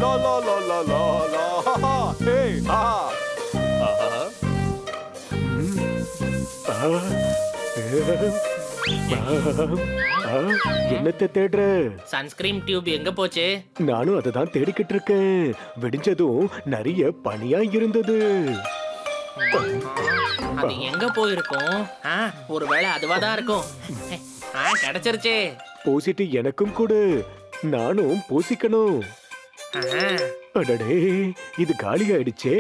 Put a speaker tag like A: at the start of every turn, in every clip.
A: லா லா லா லா லா லா ஹே ஆ
B: என்னத்தை தேடுற?
C: Sunscreen tube எங்க போச்சு?
B: நானும் அதை தான் தேடிக்கிட்டு இருக்கேன். விடிஞ்சதும் நிறைய பனியா இருந்தது.
C: அது எங்க போயிருக்கும்? ஒருவேளை அதுவா தான் இருக்கும். கிடைச்சிருச்சு.
B: பூசிட்டு எனக்கும் கொடு, நானும் பூசிக்கணும். அடடே, இது காலி ஆயிடுச்சே.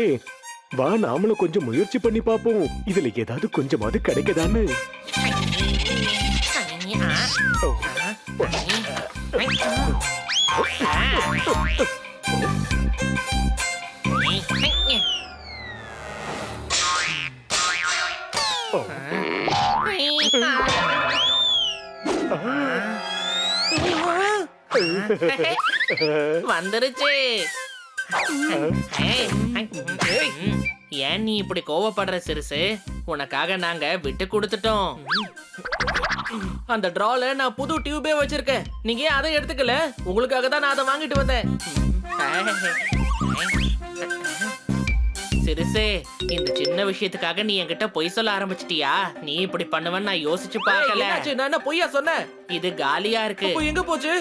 B: வா, நாமளும் கொஞ்சம் முயற்சி பண்ணி பாப்போம். இதுல ஏதாவது கொஞ்சமாவது கிடைக்குதான்னு.
C: வந்துருச்சு. ஏன் நீ இப்படி கோவப்படுற சிறுசு? உனக்காக நாங்க விட்டு கொடுத்துட்டோம். அந்த டிரால நான் புது டியூபே வச்சிருக்கேன். நீங்க ஏன் அதை எடுத்துக்கல? உங்களுக்காக தான் நான் அதை வாங்கிட்டு வந்தேன். சிறுசு, இந்த சின்ன விஷயத்துக்காக நீ என்கிட்ட பொய் சொல்ல ஆரம்பிச்சிட்டியா? நீ இப்படி பண்ணுவேன்னு நான் யோசிச்சு பார்க்கல. நான் என்ன பொய்யா சொன்னேன்? இது காலியா இருக்கு. எங்க போச்சு?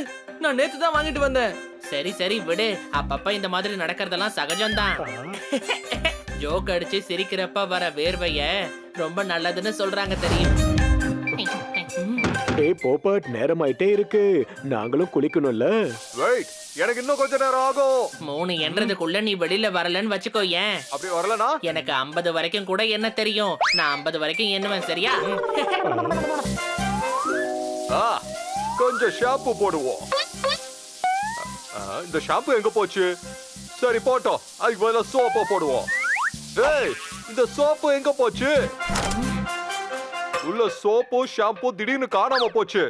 C: நான் நேத்து தான் வாங்கிட்டு வந்தேன். சரி சரி விடு. அப்பப்ப இந்த மாதிரி நடக்கிறதெல்லாம் சகஜம்தான். ஜோக் அடிச்சு சிரிக்கிறப்ப வர வேர்வைய ரொம்ப நல்லதுன்னு சொல்றாங்க தெரியும்.
B: ஏய் போப்பட், நேரம் ஆயிட்டே இருக்கு. நாங்களும் குளிக்கணும்ல.
A: வெயிட், எனக்கு இன்னும் கொஞ்ச நேரம் ஆகும்.
C: 3 என்றதுக்குள்ள நீ வெளியில வரலன்னு வச்சுக்கோ. ஏன்
A: அப்படி வரலனா?
C: எனக்கு 50 வரைக்கும் கூட என்ன தெரியும். நான் 50 வரைக்கும் எண்ணுவேன், சரியா?
A: கொஞ்சம் ஷாம்பு போடுவோம். இந்த ஷாம்பு எங்க போச்சு? சரி போட்டோம், அதுக்கு பதிலா சோப்பு போடுவோம். ஏய், இந்த சோப்பு எங்க போச்சு? உள்ள சோப்பு ஷாம்பு திடீர்னு காணாம போச்சு.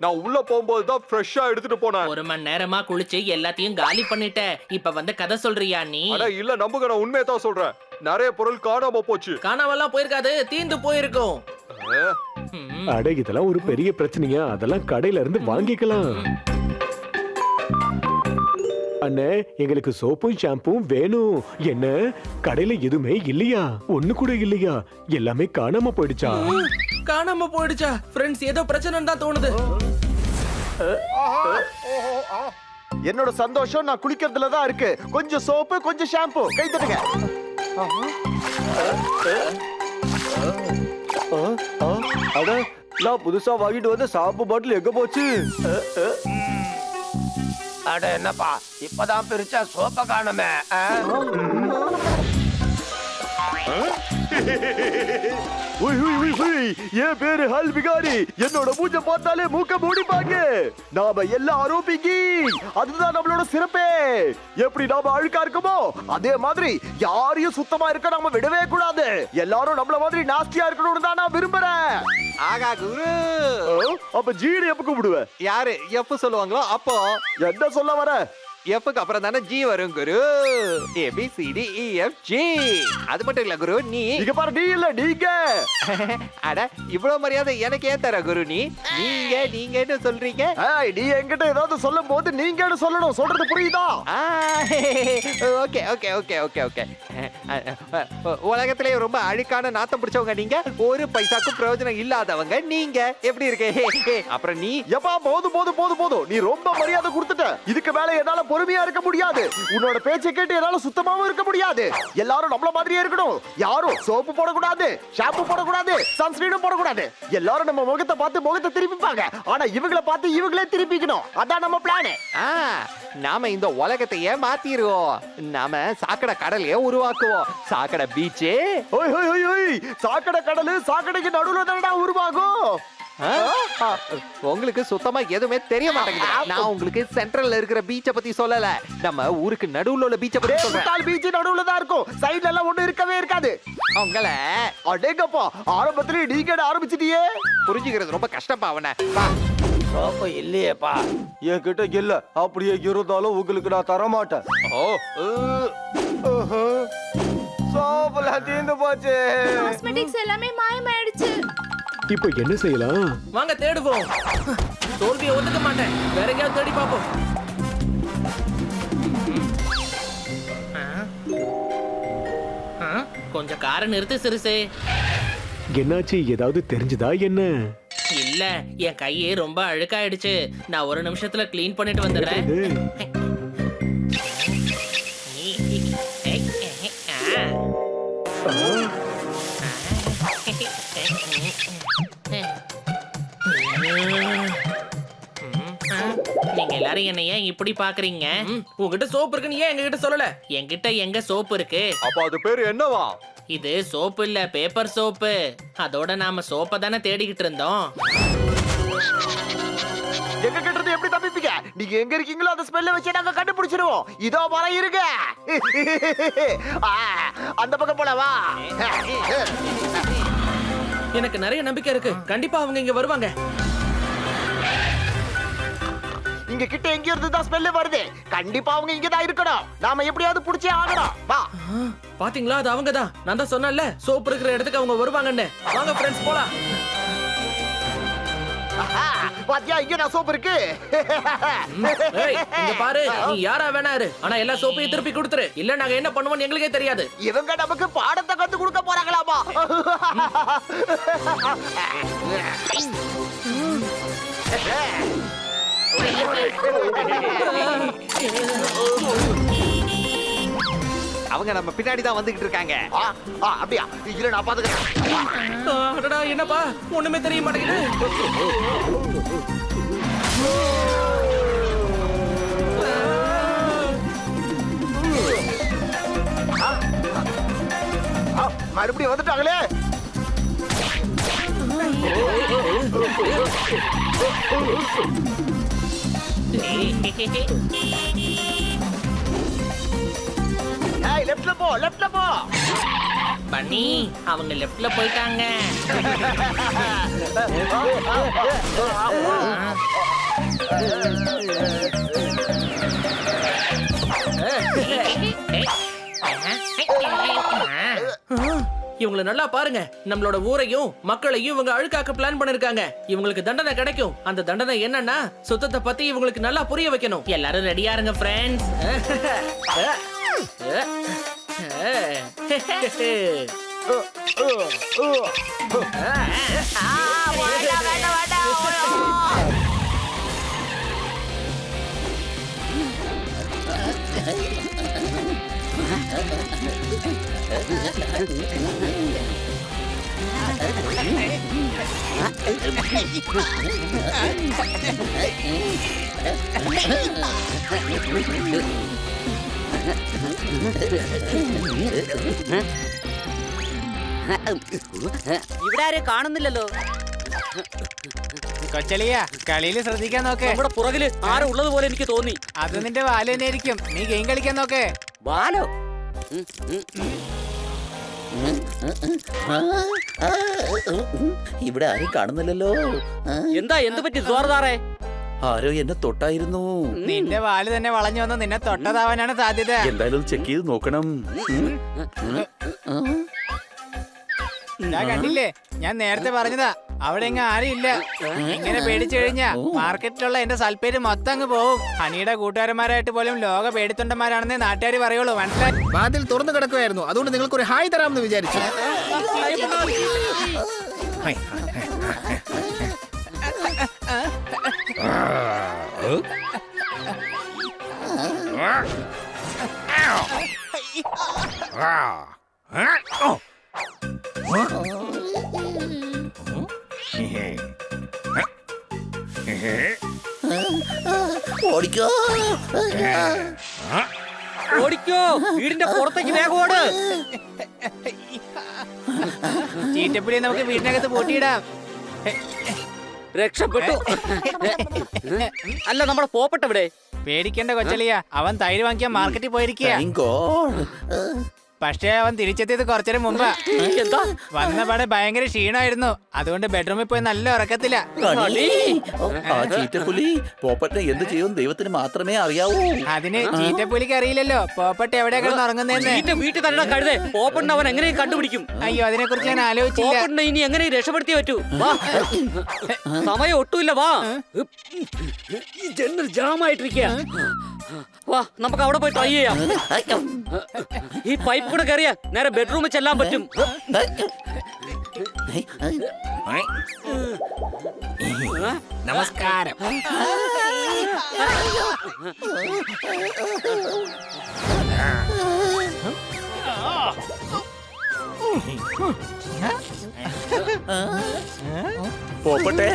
A: நான் உள்ள போகும்போது தான் ஃப்ரெஷ்ஷா எடுத்துட்டு போனேன்.
C: 1 மணி நேரமா குளிச்சு எல்லாத்தையும் காலி பண்ணிட்ட. இப்ப வந்து கதை சொல்றியா நீ?
A: அட இல்ல, நம்புங்க, நான் உண்மையை தான் சொல்றேன். நிறைய பொருள் காணாம போச்சு.
C: காணாமலாம் போயிருக்காது, தீந்து போயிருக்கும்.
B: அட, இதெல்லாம் ஒரு பெரிய பிரச்சனையா? அதெல்லாம் கடையில இருந்து வாங்கிக்கலாம். அண்ணே, எங்களுக்கு சோப்பும் ஷாம்பும் வேணும். என்ன, கடையில எதுவுமே இல்லையா? ஒண்ணு கூட இல்லையா? எல்லாமே காணாம போயிடுச்சா?
C: காணாம போயிடுச்சா? ஃப்ரெண்ட்ஸ், ஏதோ பிரச்சனைன்னு தான் தோணுது.
D: என்னோட சந்தோஷம் நான் குளிக்கிறதுல தான் இருக்கு. கொஞ்சம் சோப்பு, கொஞ்சம் ஷாம்பு. கை தட்டுங்க.
E: அட, நான் புதுசா வாங்கிட்டு வந்த ஷாம்பு பாட்டில் எங்க போச்சு?
F: அட என்னப்பா, இப்பதான் பிரிச்சா சோப்ப காணுமே.
D: என் பேரு ஹல் பிகாரி. என்னோட மூஞ்ச பார்த்தாலே மூக்க மூடிப்பாங்க. நாம எல்லாரும் பிங்கி. அதுதான் நம்மளோட சிறப்பே. எப்படி நாம அழுக்கா இருக்குமோ அதே மாதிரி யாரையும் சுத்தமா இருக்க நாம விடவே கூடாது. எல்லாரும் நம்மள மாதிரி நாஸ்தியா இருக்கணும்னு தான் நான் விரும்புறேன்.
A: ஆகா குரு.
D: அப்ப ஜீடு எப்ப கூப்பிடுவ?
A: யாரு எப்ப சொல்லுவாங்களோ அப்போ.
D: என்ன சொல்ல வர?
A: எஃப்க்கு அப்புறம் தானே ஜி வரும் குரு. ABCDEFG. அது மட்டும் இல்ல குரு, நீ
D: இங்க பாரு, நீ இல்ல நீங்க.
A: அட, இவ்வளவு மரியாதை எனக்கு ஏன் தர குரு? நீங்க நீங்கன்னு சொல்றீங்க.
D: நீ என்கிட்ட ஏதாவது சொல்லும் போது நீங்கன்னு சொல்லணும். சொல்றது புரியுதா?
A: Okay okay okay okay okay. உலகத்திலே ரொம்ப அழுக்கான நாத்தம் பிடிச்சவங்க நீங்க. ஒரு பைசாக்கும் பிரயோஜனம் இல்லாதவங்க நீங்க. எப்படி இருக்கு? அப்புறம் நீ
D: எப்பா, போதும் போதும் போதும் போதும். நீ ரொம்ப மரியாதை கொடுத்துட்ட. இதுக்கு மேல என்னால பொறுமையா இருக்க முடியாது. உன்னோட பேச்சை கேட்டு என்னால சுத்தமாவும் இருக்க முடியாது. எல்லாரும் நம்மள மாதிரியே இருக்கணும். யாரும் சோப்பு போடக்கூடாது, ஷாம்பு போடக்கூடாது, சன்ஸ்கிரீனும் போடக்கூடாது. எல்லாரும் நம்ம முகத்தை பார்த்து முகத்தை திருப்பிப்பாங்க. ஆனா இவங்கள பார்த்து இவங்களே திருப்பிக்கணும். அதான் நம்ம பிளான்.
A: நாம இந்த உலகத்தையே மாத்திடுவோம். நாம சாக்கடை கடலையே உருவாக்குவோம். சாக்கடை பீச்சு.
D: சாக்கடை கடலு சாக்கடைக்கு நடுவுல தானடா உருவாகும்.
A: உங்களுக்கு சுத்தமா எதுவுமே தெரிய மாட்டேங்குது. நான் உங்களுக்கு சென்ட்ரல்ல இருக்கிற பீச்ச பத்தி சொல்லல. நம்ம ஊருக்கு நடுவுல உள்ள பீச்ச பத்தி சொல்றேன்.
D: பீச் நடுவுல தான் இருக்கும். சைடுல எல்லாம் ஒண்ணு இருக்கவே இருக்காது.
A: உங்கள
D: அடேங்கப்பா, ஆரம்பத்திலே நீங்க ஆரம்பிச்சிட்டியே.
A: புரிஞ்சுக்கிறது ரொம்ப கஷ்டப்பா. அவன
F: சோப்பு இல்லையேப்பா.
E: என்கிட்ட இல்ல. அப்படியே இருந்தாலும் உங்களுக்கு நான் தர மாட்டேன். சோப்புலாம் தீர்ந்து போச்சு.
G: காஸ்மெட்டிக்ஸ் எல்லாமே மாயமாயிடுச்சு.
B: இப்போ என்ன செய்யலாம்?
C: வாங்க தேடுவோம். தோல்வியை ஒத்துக்க மாட்டேன். வேற எங்கேயாவது தேடி பார்ப்போம். கொஞ்சம் காரை நிறுத்து சிறுசு.
B: என்னாச்சு, ஏதாவது தெரிஞ்சுதா என்ன?
C: இல்ல, என் கையே ரொம்ப அழுக்காயிடுச்சு. நான் ஒரு நிமிஷத்துல க்ளீன் பண்ணிட்டு வந்துடுறேன்.
B: இது,
C: நீங்க எல்லாரும் என்ன ஏன் இப்படி பாக்குறீங்க?
H: உங்ககிட்ட சோப் இருக்குன்னு ஏன் எங்ககிட்ட சொல்லல?
C: என்கிட்ட எங்க சோப்பு இருக்கு?
A: அப்ப அது பேரு என்னவா?
C: இது சோப்பு இல்ல, பேப்பர் சோப்பு. அதோட நாம சோப்பை தானே தேடிக்கிட்டு இருந்தோம்.
D: எங்க கிட்ட இருந்து எப்படி தப்பிப்பீங்க? நீங்க எங்க இருக்கீங்களோ அந்த ஸ்மெல்ல வச்சு நாங்க கண்டுபிடிச்சிருவோம். இதோ வர இருங்க. அந்த பக்கம் போலவா?
H: எனக்கு நிறைய நம்பிக்கை இருக்கு. கண்டிப்பா அவங்க இங்க வருவாங்க.
D: இங்க கிட்ட எங்க இருந்து தான் ஸ்மெல் வருது. கண்டிப்பா அவங்க இங்க தான் இருக்கணும். நாம எப்படியாவது புடிச்சே ஆகணும். வா.
H: பாத்தீங்களா, அது அவங்க தான். நான் தான் சொன்னேன்ல, சோப் இருக்கிற இடத்துக்கு அவங்க வருவாங்கன்னு. வாங்க ஃப்ரெண்ட்ஸ், போலாம்.
D: பாத்தியா, இங்க நான் சோப்பு இருக்கு.
H: ஏய், இங்க பாரு, நீ யாரா வேணா இரு. ஆனா எல்லா சோப்பையும் திருப்பி கொடுத்துரு. இல்ல நாங்க என்ன பண்ணுவோம்னு எங்களுக்கே தெரியாது.
D: இவங்க நமக்கு பாடத்தை கத்து கொடுக்க போறாங்களாமா?
F: அவங்க நம்ம பின்னாடி தான் வந்துகிட்டு இருக்காங்க.
D: அப்படியா? இல்ல நான் பாத்துக்கிறேன்.
H: அடடா, என்னப்பா ஒண்ணுமே தெரிய மாட்டேங்குது.
D: மறுபடியும் வந்துட்டாங்களே. ஏய், லெஃப்ட்ல போ, லெஃப்ட்ல போ.
C: பண்ணி, அவங்க லெஃப்ட்ல போயிட்டாங்க.
H: இவங்களை நல்லா பாருங்க. நம்மளோட ஊரையும் மக்களையும் இவங்க அழுக்காக்க பிளான் பண்ணிருக்காங்க. இவங்களுக்கு தண்டனை கிடைக்கும். அந்த தண்டனை என்னன்னா, சுத்தத்தை பத்தி இவங்களுக்கு நல்லா புரிய வைக்கணும்.
C: எல்லாரும் ரெடியா இருங்க ஃப்ரெண்ட்ஸ்.
I: ഇവിടെ ആരെ കാണുന്നില്ലല്ലോ.
J: കൊച്ചളിയ കളിയിൽ ശ്രദ്ധിക്കാൻ നോക്ക്.
I: നമ്മുടെ പുറകില് ആരോ ഉള്ളത് പോലെ എനിക്ക് തോന്നി.
J: അത് നിന്റെ വാല് തന്നെ ആയിരിക്കും. നീ ഗെയിം കളിക്കാൻ നോക്ക്.
I: വാലോ?
K: ഇവിടെ ആരും കാണുന്നില്ലല്ലോ.
I: എന്താ, എന്ത് പറ്റി ജോർദാറേ?
K: ആരോ എന്നെ തൊട്ടായിരുന്നു.
J: നിന്റെ വാല് തന്നെ വളഞ്ഞു വന്ന് നിന്നെ തൊട്ടതാവാനാണ് സാധ്യത.
K: എന്തായാലും ചെക്ക് ചെയ്ത് നോക്കണം.
J: ഞാൻ കണ്ടില്ലേ, ഞാൻ നേരത്തെ പറഞ്ഞതാ, അവിടെ എങ്ങ ആരും ഇല്ല. ഇങ്ങനെ പേടിച്ചു കഴിഞ്ഞാ മാർക്കറ്റിലുള്ള എന്റെ സൽപ്പേര് മൊത്തം അങ്ങ് പോവും. ഹണിയുടെ കൂട്ടുകാരന്മാരായിട്ട് പോലും ലോക പേടിത്തൊണ്ടന്മാരാണെന്നേ നാട്ടുകാർ പറയുള്ളൂ. മനസ്സിലായി?
F: വാതിൽ തുറന്നു കിടക്കുമായിരുന്നു, അതുകൊണ്ട് നിങ്ങൾക്ക് ഒരു ഹായ് തരാമെന്ന് വിചാരിച്ചു.
K: ഓടിക്കോ
I: ഓടിക്കോ, വീടിന്റെ പുറത്തേക്ക് വേഗം ഓട്.
J: ചീറ്റപ്പുലിയെ നമുക്ക് വീടിനകത്ത് പൂട്ടിയിടാം.
I: രക്ഷപ്പെട്ടു. അല്ല, നമ്മുടെ പോപ്പട്ട ഇവിടെ.
J: പേടിക്കേണ്ട കൊച്ചളിയ, അവൻ തൈര് വാങ്ങിക്കാൻ മാർക്കറ്റിൽ പോയിരിക്കുക. പക്ഷേ അവൻ തിരിച്ചെത്തിയത് കുറച്ചേരം മുമ്പാ.
I: എന്താ?
J: വന്നപാടെ ഭയങ്കര ക്ഷീണമായിരുന്നു. അതുകൊണ്ട് ബെഡ്റൂമിൽ പോയി നല്ല ഉറക്കത്തില്ല.
K: ആ ചീറ്റപ്പുലി പോപ്പറ്റിനെ എന്ത് ചെയ്യുമെന്ന് ദൈവത്തിന് മാത്രമേ അറിയാവൂ.
J: അതിന് ചീറ്റപ്പുലിക്ക് അറിയില്ലല്ലോ പോപ്പട്ട് എവിടെയാ കിടന്ന് ഉറങ്ങുന്നതെന്ന്.
I: വീട്ടിൽ തന്നെ കഴുതേ, പോപ്പട്ടിനെ അവൻ എങ്ങനെ കണ്ടുപിടിക്കും?
J: അയ്യോ, അതിനെ കുറിച്ച് ഞാൻ ആലോചിച്ചില്ല.
I: പോപ്പട്ടിനെ ഇനി എങ്ങനെ രക്ഷപ്പെടുത്തിയേ പറ്റൂ? വാ, സമയം ഒട്ടുമില്ല. വാ, ഈ ജനൽ ജാമായിട്ടിരിക്കുക. വാ, നമുക്ക് അവിടെ പോയി ട്രൈ ചെയ്യാം. ഈ പൈപ്പ് കൂടെ കയറിയ നേരെ ബെഡ്റൂമിൽ ചെല്ലാൻ പറ്റും.
J: നമസ്കാരം.
K: പോപ്പട്ടെ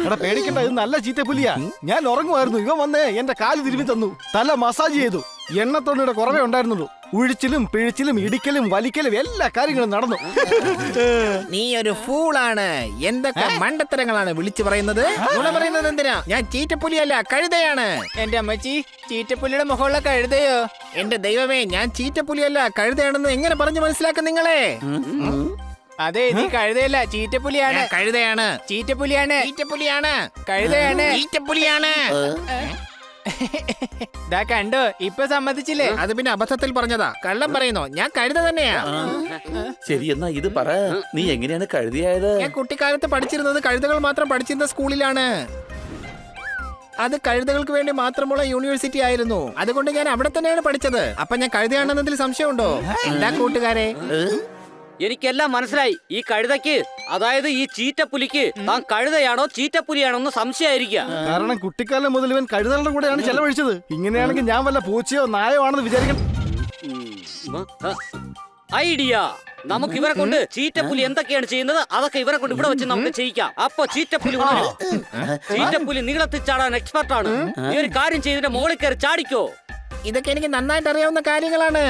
E: എടാ പേടിക്കണ്ട, ഇത് നല്ല ചീറ്റപ്പുലിയാ. ഞാൻ ഉറങ്ങുമായിരുന്നു, ഇവൻ വന്നേ എന്റെ കാല് തിരുമ്മി തന്നു, തല മസാജ് ചെയ്തു. എണ്ണത്തൊണ്ടിയുടെ കുറവേ ഉണ്ടായിരുന്നുള്ളൂ. ഉഴിച്ചിലും പിഴിച്ചിലും ഇടിക്കലും വലിക്കലും എല്ലാ കാര്യങ്ങളും നടന്നു.
J: നീ ഒരു ഫൂളാണ്. എന്തൊക്കെ മണ്ടത്തരങ്ങളാണ് വിളിച്ചു പറയുന്നത്? നുണ പറയുന്നത് എന്തിനാ? ഞാൻ ചീറ്റപ്പുലിയല്ല, കഴുതയാണ്. എന്റെ അമ്മച്ചി, ചീറ്റപ്പുലിയുടെ മുഖമുള്ള കഴുതയോ? എന്റെ ദൈവമേ, ഞാൻ ചീറ്റപ്പുലിയല്ല കഴുതയാണെന്ന് എങ്ങനെ പറഞ്ഞു മനസ്സിലാക്കും നിങ്ങളെ? അതെ, നീ കഴുതയല്ല, ചീറ്റപ്പുലിയാണ്. കഴുതയാണ്, ചീറ്റപ്പുലിയാണ്, ചീറ്റപ്പുലിയാണ്, കഴുതയാണ്, ചീറ്റപ്പുലിയാണ്. ദാ കണ്ടോ, ഇപ്പൊ സമ്മതിച്ചില്ലേ? അത് പിന്നെ അബദ്ധത്തിൽ പറഞ്ഞതാ. കള്ളം പറയുന്നോ? ഞാൻ കഴുത തന്നെയാ.
K: ശരി, എന്നാ ഇത് പറ, നീ എങ്ങനെയാണ് കഴുതിയായത്?
J: ഞാൻ കുട്ടിക്കാലത്ത് പഠിച്ചിരുന്നത് കഴുതകൾ മാത്രം പഠിച്ചിരുന്ന സ്കൂളിലാണ്. അത് കഴുതകൾക്ക് വേണ്ടി മാത്രമുള്ള യൂണിവേഴ്സിറ്റി ആയിരുന്നു. അതുകൊണ്ട് ഞാൻ അവിടെ തന്നെയാണ് പഠിച്ചത്. അപ്പൊ ഞാൻ കഴുതയാണെന്നതിൽ സംശയമുണ്ടോ? എന്താ കൂട്ടുകാരെ?
I: എനിക്കെല്ലാം മനസ്സിലായി. ഈ കഴുതയ്ക്ക്, അതായത് ഈ ചീറ്റപ്പുലിക്ക് താൻ കഴുതയാണോ ചീറ്റപ്പുലിയാണോ എന്ന് സംശയമായിരിക്കുക.
E: കാരണം കുട്ടിക്കാലം മുതൽ ഇവൻ കഴുതകളുടെ കൂടെയാണ് ചെലവഴിച്ചത്. ഇങ്ങനെയാണെങ്കിൽ ഞാൻ വല്ല പൂച്ചയോ നായോ ആണെന്ന് വിചാരിക്കണം.
I: ഐഡിയ. നമുക്ക് ഇവരെ കൊണ്ട് ചീറ്റപ്പുലി എന്തൊക്കെയാണ് ചെയ്യുന്നത് അതൊക്കെ ഇവരെ കൊണ്ട് ഇവിടെ വെച്ച് നമുക്ക് ചെയ്യിക്കാം. അപ്പൊ ചീറ്റപ്പുലി ഉണരും. ചീറ്റപ്പുലി നീളത്തിൽ ചാടാൻ എക്സ്പെർട്ടാണ്. ഈ ഒരു കാര്യം ചെയ്തിട്ട് മുകളിൽ കയറി ചാടിക്കോ.
J: ഇതൊക്കെ എനിക്ക് നന്നായിട്ട് അറിയാവുന്ന കാര്യങ്ങളാണ്.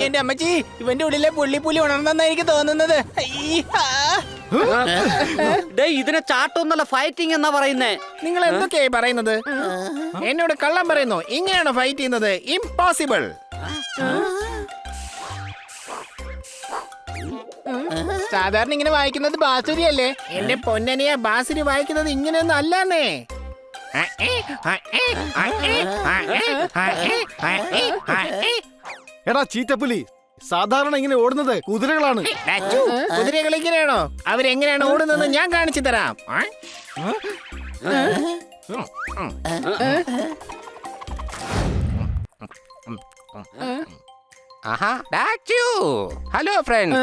J: എന്റെ അമ്മച്ചി, ഇവന്റെ ഉള്ളിലെ പുള്ളിപ്പുലി ഉണർന്നെന്നാ എനിക്ക് തോന്നുന്നത്.
I: ഇതിനെ ചാട്ടൊന്നല്ല, ഫൈറ്റിംഗ് എന്നാ പറയുന്നേ.
J: നിങ്ങൾ എന്തൊക്കെയായി പറയുന്നത്? എന്നോട് കള്ളം പറയുന്നു. ഇങ്ങനെയാണോ ഫൈറ്റ് ചെയ്യുന്നത്? ഇംപോസിബിൾ. സാധാരണ ഇങ്ങനെ വായിക്കുന്നത് ബാസുരി അല്ലേ? എന്റെ പൊന്നനിയ, ബാസുരി വായിക്കുന്നത് ഇങ്ങനെയൊന്നും അല്ലാന്നേ.
E: എടാ ചീറ്റപ്പുലി, സാധാരണ ഇങ്ങനെ ഓടുന്നത് കുതിരകളാണ്.
J: കുതിരകൾ ഇങ്ങനെയാണോ? അവരെങ്ങനെയാണ് ഓടുന്നത് ഞാൻ കാണിച്ചു തരാം. Hello friend.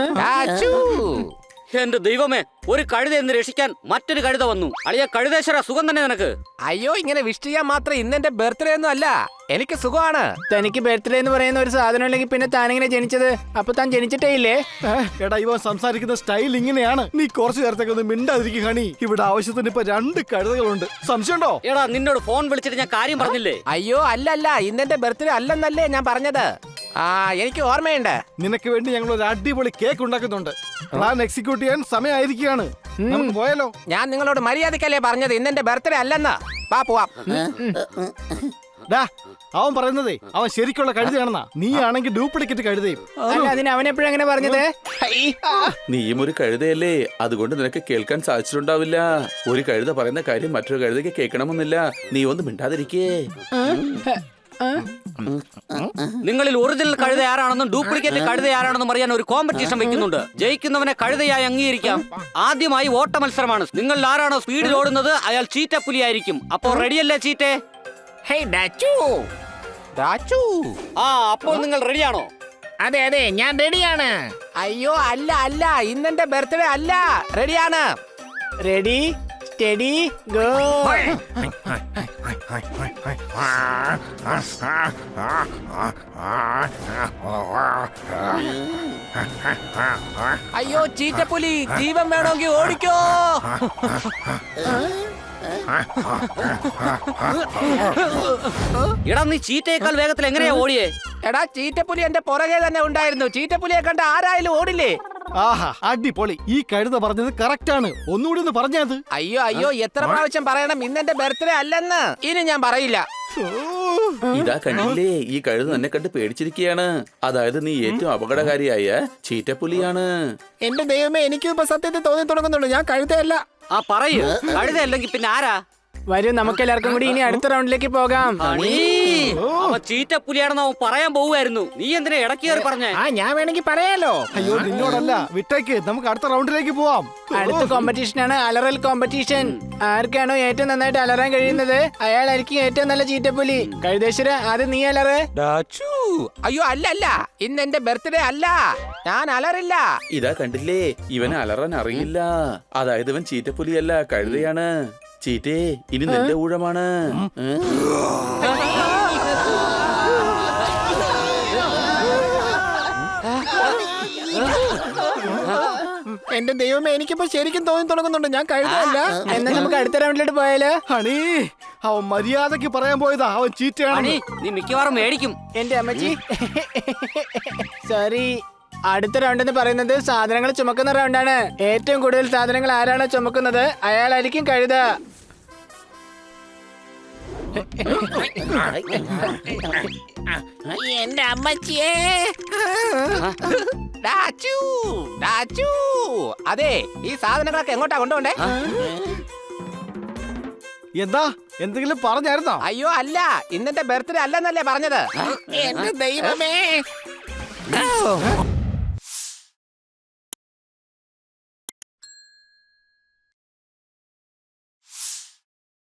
I: എന്റെ ദൈവമേ, ഒരു കഴുത എന്ന് രക്ഷിക്കാൻ മറ്റൊരു കഴുത വന്നു. അളിയ കഴുതേശ്വര, സുഖം തന്നെ നിനക്ക്?
J: അയ്യോ, ഇങ്ങനെ വിഷ് ചെയ്യാൻ മാത്രം ഇന്നെന്റെ ബർത്ത്ഡേ ഒന്നും അല്ല. എനിക്ക് സുഖമാണ്. തനിക്ക് ബർത്ത്ഡേ എന്ന് പറയുന്ന ഒരു സാധനം ഉണ്ടെങ്കിൽ പിന്നെ താനിങ്ങനെ ജനിച്ചത്? അപ്പൊ താൻ ജനിച്ചിട്ടേ ഇല്ലേ?
E: എടാ, ഇവൻ സംസാരിക്കുന്ന സ്റ്റൈൽ ഇങ്ങനെയാണ്. നീ കുറച്ചു നേരത്തേക്ക് ഒന്ന് മിണ്ടാതിരിക്കുക ഹണി. ഇവിടെ ആവശ്യത്തിന് ഇപ്പൊ 2 കഴുതകളുണ്ട്. സംശയമുണ്ടോ?
I: എടാ, നിന്നോട് ഫോൺ വിളിച്ചിട്ട് ഞാൻ കാര്യം പറഞ്ഞില്ലേ?
J: അയ്യോ, അല്ലല്ല, ഇന്നെന്റെ ബർത്ത്ഡേ അല്ലെന്നല്ലേ ഞാൻ പറഞ്ഞത്. എനിക്ക് ഓർമ്മയുണ്ട്.
E: നിനക്ക് വേണ്ടി ഞങ്ങൾ ഒരു അടിപൊളി കേക്ക് ഉണ്ടാക്കുന്നുണ്ട്. പ്ലാൻ എക്സിക്യൂട്ട് ചെയ്യാൻ സമയമായിരിക്കുകയാണ്. നമുക്ക് പോയാലോ?
J: ഞാൻ നിങ്ങളോട് മര്യാദക്കല്ലേ പറഞ്ഞത് ഇന്നെന്റെ ബർത്ത്ഡേ അല്ലെന്ന്. വാ പോവാം.
E: ഡാ, അവൻ പറയുന്നതേ അവൻ ശരിക്കുള്ള കഴുതയാണെന്നാ. നീ ആണെങ്കിൽ ഡ്യൂപ്ലിക്കേറ്റ് കഴുതയും.
J: അതിന് അവനെപ്പോഴും അങ്ങനെ പറഞ്ഞത്?
K: നീയും ഒരു കഴുതയല്ലേ, അതുകൊണ്ട് നിനക്ക് കേൾക്കാൻ സാധിച്ചിട്ടുണ്ടാവില്ല. ഒരു കഴുത പറയുന്ന കാര്യം മറ്റൊരു കഴുതയ്ക്ക് കേൾക്കണമെന്നില്ല. നീ ഒന്ന് മിണ്ടാതിരിക്കേ.
I: നിങ്ങളിൽ ഒറിജിനൽ കഴുത ആരാണെന്നും ഡ്യൂപ്ലിക്കേറ്റ് കഴുത ആരാണെന്നും അറിയാൻ ഒരു കോമ്പറ്റീഷൻ വെക്കുന്നുണ്ട്. ജയിക്കുന്നവനെ കഴുതയായി അംഗീകരിക്കാം. ആദ്യമായി ഓട്ട മത്സരമാണ്. നിങ്ങളിൽ ആരാണോ സ്പീഡിൽ ഓടുന്നത് അയാൾ ചീറ്റപ്പുലി ആയിരിക്കും. അപ്പോ റെഡിയല്ലേ ചീറ്റേ? അപ്പോൾ നിങ്ങൾ റെഡിയാണോ?
J: അതെ അതെ, ഞാൻ റെഡിയാണ്. അയ്യോ, അല്ല അല്ല, ഇന്നെന്റെ ബർത്ത്ഡേ അല്ല. റെഡിയാണ്. Ready, study, go. അയ്യോ ചീറ്റപ്പുലി, ജീവൻ വേണമെങ്കിൽ ഓടിക്കോ.
I: എടാ, നീ ചീറ്റയേക്കാൾ വേഗത്തിൽ എങ്ങനെയാ ഓടിയേ?
J: എടാ, ചീറ്റപ്പുലി എന്റെ പുറകെ തന്നെ ഉണ്ടായിരുന്നു. ചീറ്റപ്പുലിയെ കണ്ട ആരായാലും ഓടില്ലേ?
E: ആഹാ, അടിപൊളി. ഈ കഴുത പറഞ്ഞത് കറക്റ്റ് ആണ്. ഒന്നുകൂടി ഒന്ന് പറഞ്ഞത്.
J: അയ്യോ അയ്യോ, എത്ര പ്രാവശ്യം പറയണം ഇന്നെന്റെ ബർത്ത്ഡേ അല്ലെന്ന്? ഇനി ഞാൻ പറയില്ല.
K: ഇതാ കണ്ടില്ലേ, ഈ കഴുത എന്നെ കണ്ട് പേടിച്ചിരിക്കുകയാണ്. അതായത് നീ ഏറ്റവും അപകടകാരിയായ ചീറ്റപ്പുലിയാണ്.
J: എന്റെ ദൈവമേ, എനിക്കും ഇപ്പൊ സത്യത്തിൽ തോന്നി തുടങ്ങുന്നുള്ളൂ. ഞാൻ കഴുതയല്ല.
I: പറയൂ, കഴുത അല്ലെങ്കിൽ പിന്നെ ആരാ?
J: വരൂ നമുക്ക് എല്ലാവർക്കും കൂടി ഇനി അടുത്ത റൗണ്ടിലേക്ക് പോകാം.
I: അവൻ ചീറ്റപ്പുലിയാണെന്ന് അവൻ പറയാൻ പോവുമായിരുന്നു. നീ എന്തിനാ ഇടയ്ക്ക് കയറി പറഞ്ഞേ?
J: ഞാൻ വേണമെങ്കിൽ പറയാലോ.
E: അയ്യോ നിന്നോടല്ല, വിട്ടേക്ക്, നമുക്ക് അടുത്ത റൗണ്ടിലേക്ക് പോവാം.
J: അടുത്ത കോമ്പറ്റീഷൻ ആണ് അലറൽ കോമ്പറ്റീഷൻ. ആർക്കാണോ ഏറ്റവും നന്നായിട്ട് അലറാൻ കഴിയുന്നത് അയാളായിരിക്കും ഏറ്റവും നല്ല ചീറ്റപ്പുലി. കഴുതേശ്വര ആദ്യം നീ അലറ്.
F: അയ്യോ അല്ല ഇന്ന് എന്റെ ബർത്ത്ഡേ അല്ല, ഞാൻ അലറില്ല.
K: ഇതാ കണ്ടില്ലേ, ഇവൻ അലറാൻ അറിയില്ല. അതായത് ഇവൻ ചീറ്റപ്പുലിയല്ല, കഴുതയാണ്. ചീറ്റേ, ഇനി നിന്റെ ഊഴമാണ്.
J: എന്റെ ദൈവമേ, എനിക്കിപ്പോ ശരിക്കും തോന്നി തുടങ്ങുന്നുണ്ട് ഞാൻ കഴുതല്ല. എന്നാ നമുക്ക് അടുത്ത റൗണ്ടിലോട്ട് പോയാലോ?
E: ഹണി, അവൻ മര്യാദക്ക് പറയാൻ പോയതാ, അവൻ ചീറ്റയാണ്.
I: നീ മിക്കവാറും മേടിക്കും.
J: എന്റെ അമ്മച്ചി സോറി. അടുത്ത റൗണ്ട് എന്ന് പറയുന്നത് സാധനങ്ങൾ ചുമക്കുന്ന റൗണ്ടാണ്. ഏറ്റവും കൂടുതൽ സാധനങ്ങൾ ആരാണോ ചുമക്കുന്നത് അയാളായിരിക്കും കഴുത.
F: എന്റെ അമ്മച്ചിയേ. അതെ, ഈ സാധനങ്ങളൊക്കെ എങ്ങോട്ടാ കൊണ്ടുപോണ്ടേ?
E: എന്താ എന്തെങ്കിലും പറഞ്ഞായിരുന്നോ?
F: അയ്യോ അല്ല, ഇന്നത്തെ ബർത്ത്ഡേ അല്ലെന്നല്ലേ പറഞ്ഞത്. എന്റെ ദൈവമേ.